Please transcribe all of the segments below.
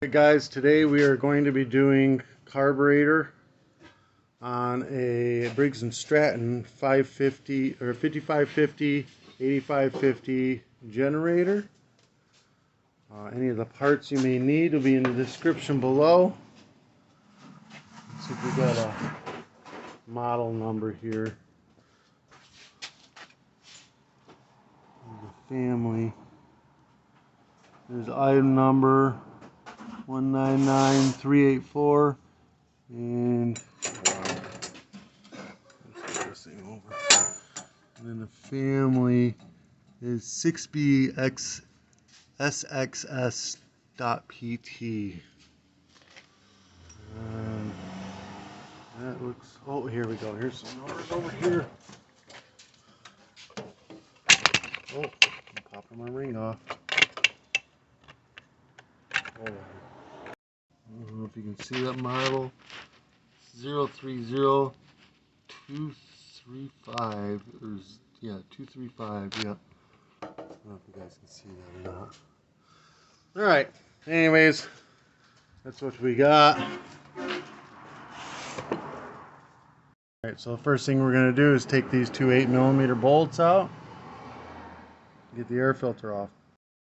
Hey guys, today we are going to be doing carburetor on a Briggs & Stratton 550 or 5550 8550 generator. Any of the parts you may need will be in the description below. Let's see if we got a model number here. The family. There's item number 199384 and this thing over. And then the family is 6BXSXS.PT. And that looks, oh, here we go. Here's some numbers over here. Oh, I'm popping my ring off. Hold on. I don't know if you can see that model. 030235 or yeah, 235. Yeah. I don't know if you guys can see that or not. All right. Anyways, that's what we got. All right. So the first thing we're gonna do is take these two 8mm bolts out. Get the air filter off.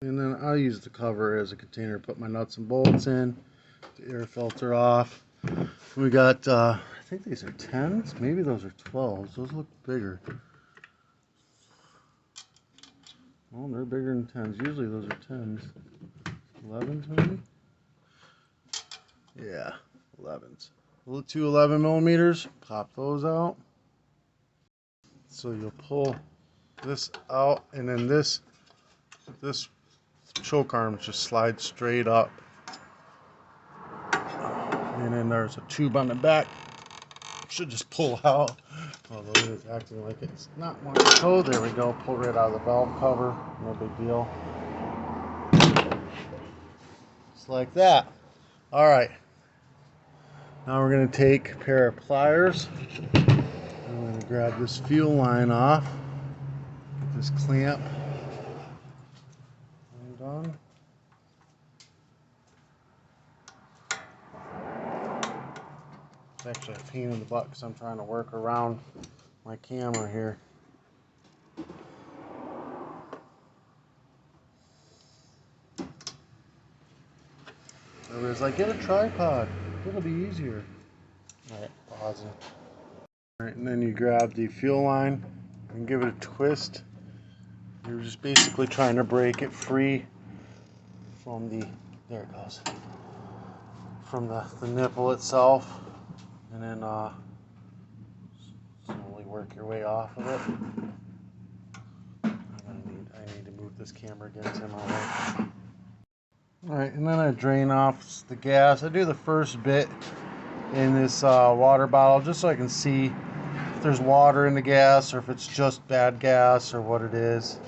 And then I'll use the cover as a container, put my nuts and bolts in, the air filter off. We got, I think these are 10s, maybe those are 12s, those look bigger. Well, they're bigger than 10s, usually those are 10s. 11s maybe? Yeah, 11s. Two 11mm, pop those out. So you'll pull this out, and then this choke arm just slides straight up, and then there's a tube on the back. Should just pull out, although it is acting like it's not wanting to go. There we go. Pull right out of the valve cover. No big deal. Just like that. All right. Now we're going to take a pair of pliers. I'm going to grab this fuel line off. Get this clamp undone. It's actually a pain in the butt because I'm trying to work around my camera here. Everybody's like, get a tripod. It'll be easier. Alright, pause it. Alright, and then you grab the fuel line and give it a twist. You're just basically trying to break it free from the, there it goes, from the nipple itself. And then slowly work your way off of it. I need to move this camera against my way. Alright, and then I drain off the gas. I do the first bit in this water bottle just so I can see if there's water in the gas or if it's just bad gas or what it is.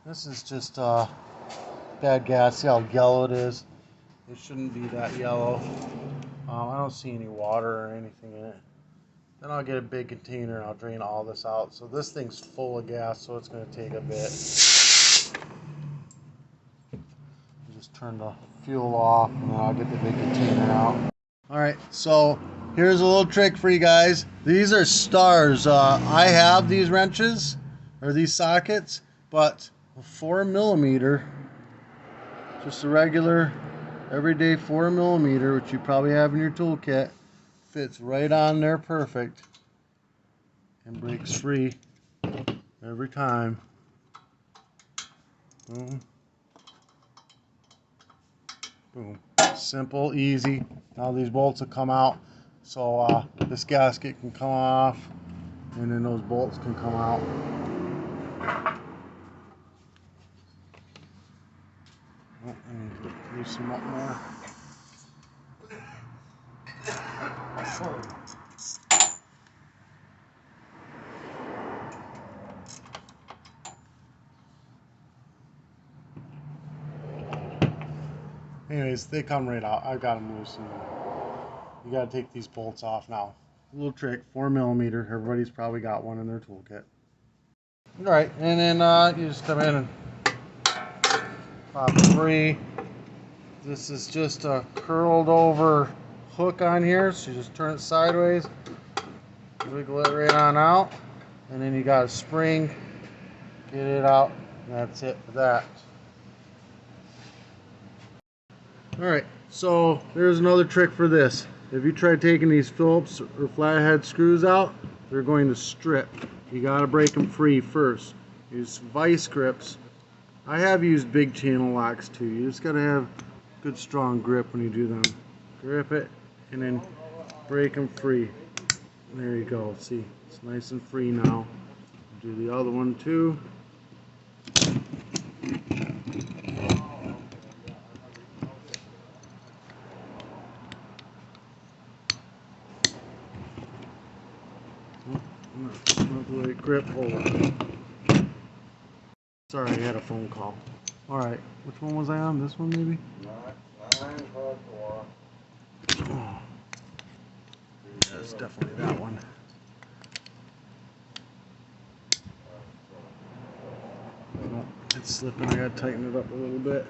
This is just bad gas. See how yellow it is? It shouldn't be that yellow. I don't see any water or anything in it. Then I'll get a big container and I'll drain all this out. So this thing's full of gas, so it's going to take a bit. Just turn the fuel off and then I'll get the big container out. Alright, so here's a little trick for you guys. These are stars. I have these wrenches, or these sockets, but a 4mm, just a regular everyday 4mm, which you probably have in your toolkit, fits right on there perfect and breaks free every time. Boom. Boom. Simple, easy. Now these bolts will come out, so this gasket can come off and then those bolts can come out. Oh, I need to loosen them up more. Anyways, they come right out. I've got them loosened. You got to take these bolts off now. A little trick, 4mm. Everybody's probably got one in their toolkit. All right, and then you just come in and pop it free. This is just a curled over hook on here, so you just turn it sideways, wiggle it right on out, and then you got a spring, get it out, and that's it for that. Alright, so there's another trick for this. If you try taking these Phillips or flathead screws out, they're going to strip. You got to break them free first. Use vice grips. I have used big channel locks too. You just got to have good strong grip when you do them. Grip it and then break them free. And there you go. See, it's nice and free now. Do the other one too. Not the right grip. Hold on. Sorry, I had a phone call. Alright, which one was I on? This one maybe? Oh. Yeah, it's definitely that one. Oh, it's slipping. I gotta tighten it up a little bit.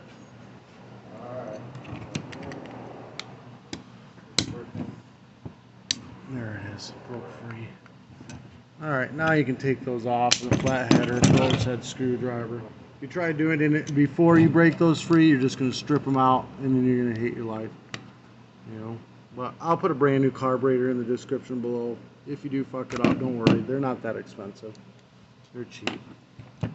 There it is. Broke free. Alright, now you can take those off with a flathead or a Phillips head screwdriver. If you try doing it before you break those free, you're just going to strip them out and then you're going to hate your life. You know, but I'll put a brand new carburetor in the description below. If you do fuck it up, don't worry, they're not that expensive. They're cheap. That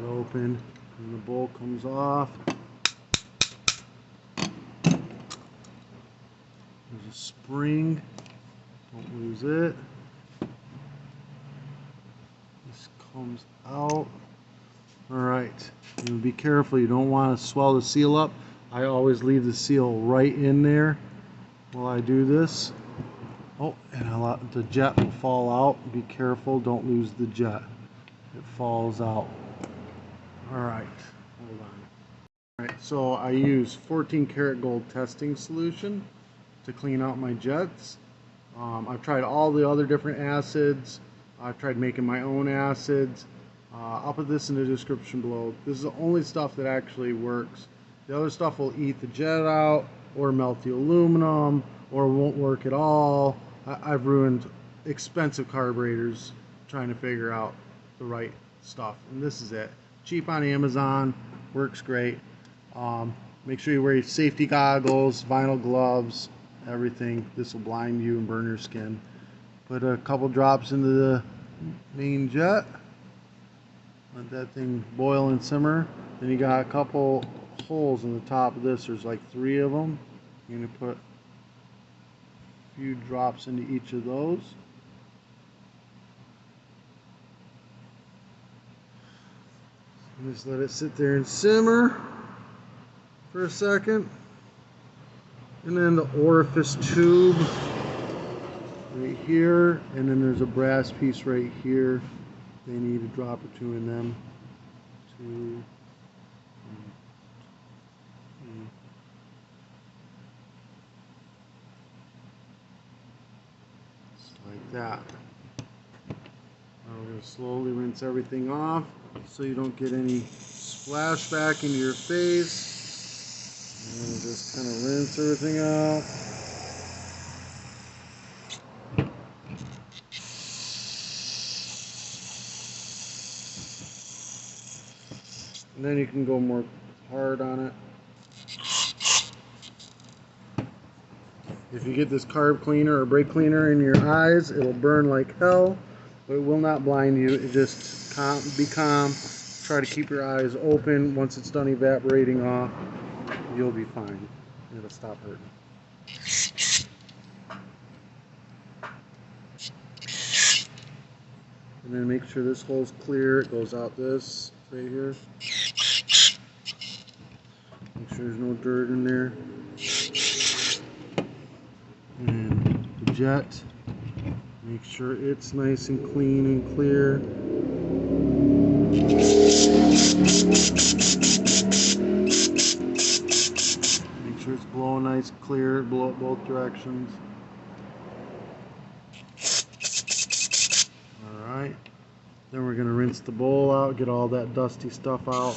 open and the bolt comes off. There's a spring, don't lose it. This comes out. Alright, be careful, you don't want to swell the seal up. I always leave the seal right in there while I do this. Oh, and the jet will fall out. Be careful, don't lose the jet. It falls out. Alright, hold on. Alright, so I use 14 karat gold testing solution to clean out my jets. I've tried all the other different acids. I've tried making my own acids. I'll put this in the description below. This is the only stuff that actually works. The other stuff will eat the jet out or melt the aluminum or won't work at all. I've ruined expensive carburetors trying to figure out the right stuff, and this is it. Cheap on Amazon, works great. Make sure you wear your safety goggles, vinyl gloves, everything. This will blind you and burn your skin. Put a couple drops into the main jet. Let that thing boil and simmer. Then you got a couple holes in the top of this. There's like 3 of them. You're going to put a few drops into each of those. And just let it sit there and simmer for a second. And then the orifice tube right here, and then there's a brass piece right here. They need a drop or 2 in them. 2. Just like that. Now we're going to slowly rinse everything off so you don't get any splashback into your face. And just kind of rinse everything out. And then you can go more hard on it. If you get this carb cleaner or brake cleaner in your eyes, it'll burn like hell, but it will not blind you. It just be calm. Try to keep your eyes open. Once it's done evaporating off, you'll be fine. It'll stop hurting. And then make sure this hole's clear. It goes out this right here. Make sure there's no dirt in there. And the jet, make sure it's nice and clean and clear. Make sure it's blowing nice, clear, blow it both directions. Then we're going to rinse the bowl out, get all that dusty stuff out.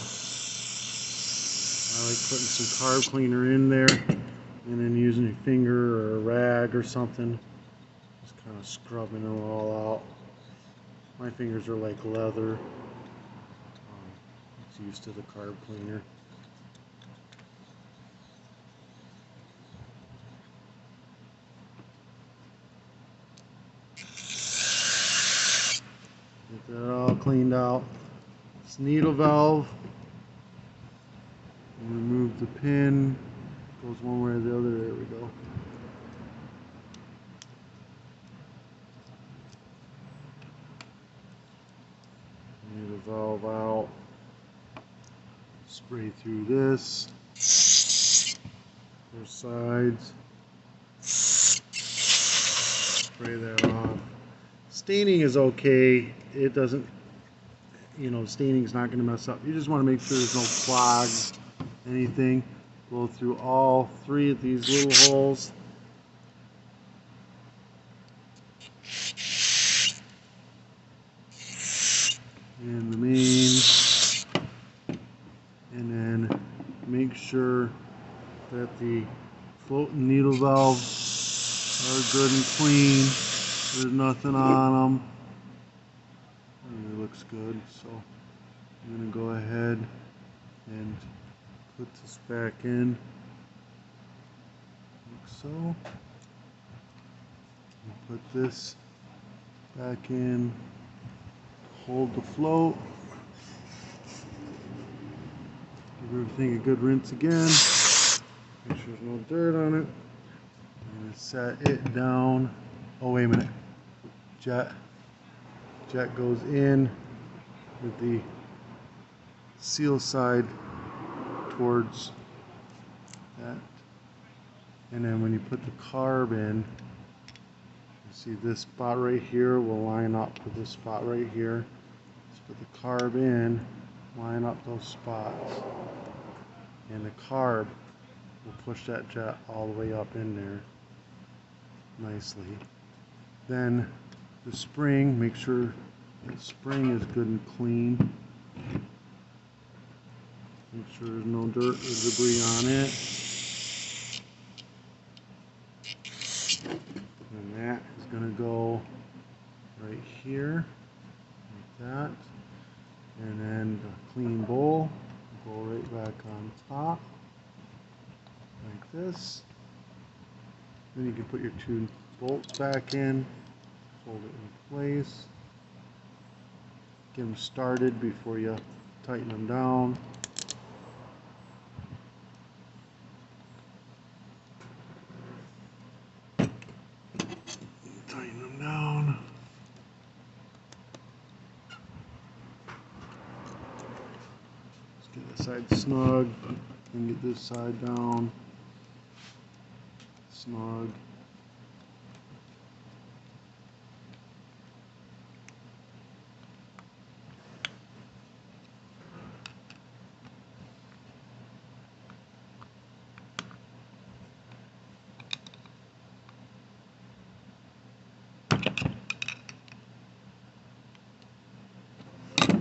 I like putting some carb cleaner in there and then using a finger or a rag or something. Just kind of scrubbing it all out. My fingers are like leather. It's used to the carb cleaner. Get that all cleaned out. This needle valve, remove the pin, goes one way or the other, there we go. Needle valve out, spray through this, both sides, spray that off. Staining is okay, it doesn't, staining's not going to mess up. You just want to make sure there's no clogs, anything. Go through all 3 of these little holes. And the main. And then make sure that the floating needle valves are good and clean. There's nothing on them. It looks good, so I'm going to go ahead and put this back in, like so. Put this back in, hold the float, give everything a good rinse again, make sure there's no dirt on it, and set it down. Oh, wait a minute, jet goes in with the seal side towards that, and then when you put the carb in, you see this spot right here will line up with this spot right here. Just put the carb in, line up those spots, and the carb will push that jet all the way up in there nicely. Then the spring, make sure the spring is good and clean. Make sure there's no dirt or debris on it. And that is going to go right here, like that. And then the clean bowl will go right back on top, like this. Then you can put your 2 bolts back in, hold it in place. Get them started before you tighten them down. Tighten them down. Let's get this side snug and get this side down. Snug.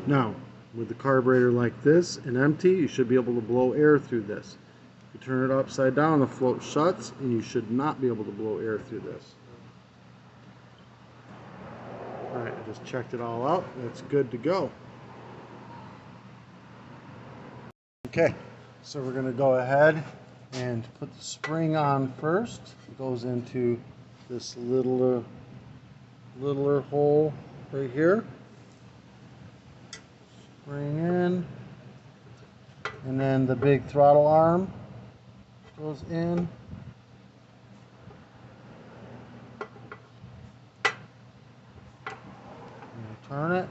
Now, with the carburetor like this and empty, you should be able to blow air through this. If you turn it upside down, the float shuts, and you should not be able to blow air through this. Alright, I just checked it all out. It's good to go. Okay, so we're going to go ahead and put the spring on first. It goes into this littler hole right here. Spring in, and then the big throttle arm goes in. Turn it,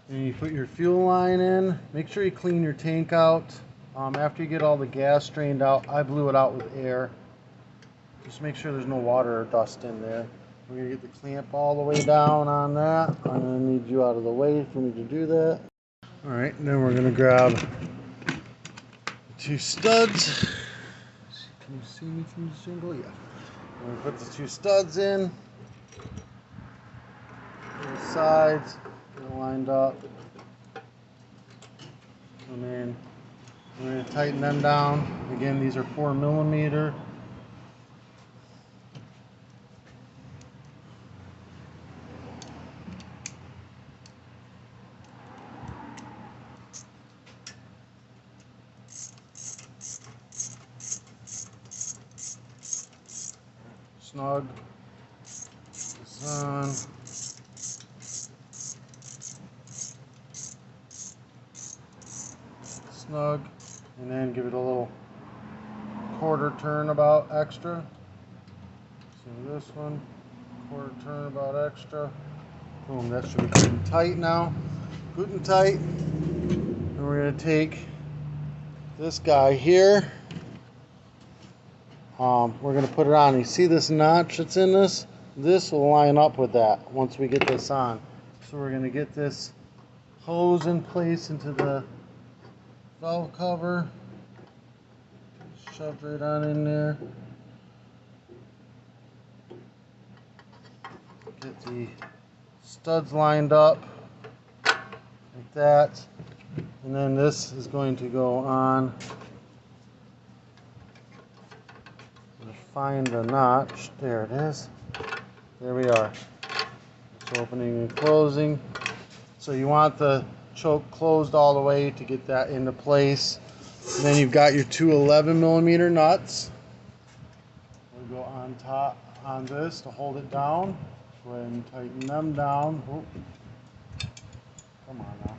and you put your fuel line in. Make sure you clean your tank out. After you get all the gas drained out, I blew it out with air. Just make sure there's no water or dust in there. We're going to get the clamp all the way down on that. I'm going to need you out of the way for me to do that. Alright, and then we're going to grab the 2 studs. Can you see me through the shingle? Yeah. I'm going to put the 2 studs in. Both sides. They're lined up. And then we're going to tighten them down. Again, these are 4mm. Snug. This on. Snug. And then give it a little quarter turn about extra. So this one, quarter turn about extra. Boom, that should be good and tight now. Good and tight. And we're going to take this guy here. We're going to put it on. You see this notch that's in this? This will line up with that once we get this on. So we're going to get this hose in place into the valve cover. Shoved right on in there. Get the studs lined up like that. And then this is going to go on. Find the notch. There it is. There we are. It's opening and closing. So you want the choke closed all the way to get that into place. And then you've got your two 11mm nuts. We'll go on top on this to hold it down. Go ahead and tighten them down. Oh. Come on now.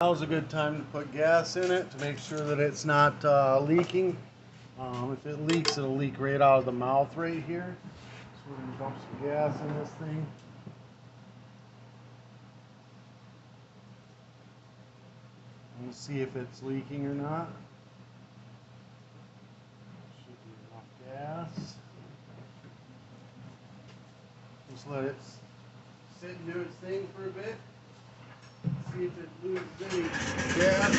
Now's a good time to put gas in it to make sure that it's not leaking. If it leaks, it'll leak right out of the mouth right here. So we're going to dump some gas in this thing. And see if it's leaking or not. Should be enough gas. Just let it sit and do its thing for a bit. See if it loses any gas.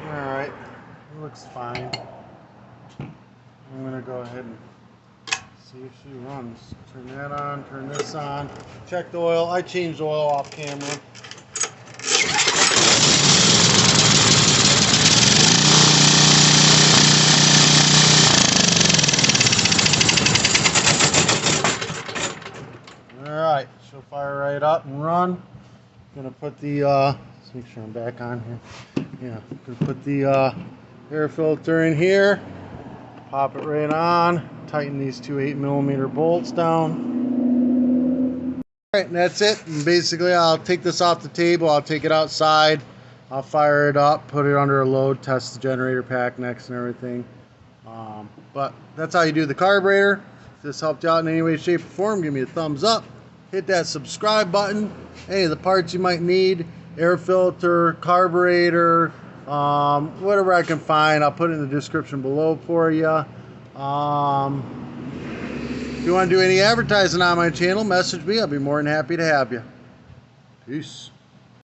Alright, it looks fine. I'm going to go ahead and see if she runs. Turn that on, turn this on. Check the oil. I changed the oil off camera. Alright, she'll fire right up and run. Gonna put the let's make sure I'm back on here. Yeah, gonna put the air filter in here, pop it right on, tighten these two 8mm bolts down. Alright, and that's it. And basically I'll take this off the table, I'll take it outside, I'll fire it up, put it under a load, test the generator pack next and everything. But that's how you do the carburetor. If this helped you out in any way, shape, or form, give me a thumbs up. Hit that subscribe button. Hey, the parts you might need, air filter, carburetor, whatever I can find, I'll put it in the description below for you. If you want to do any advertising on my channel, message me. I'll be more than happy to have you. Peace.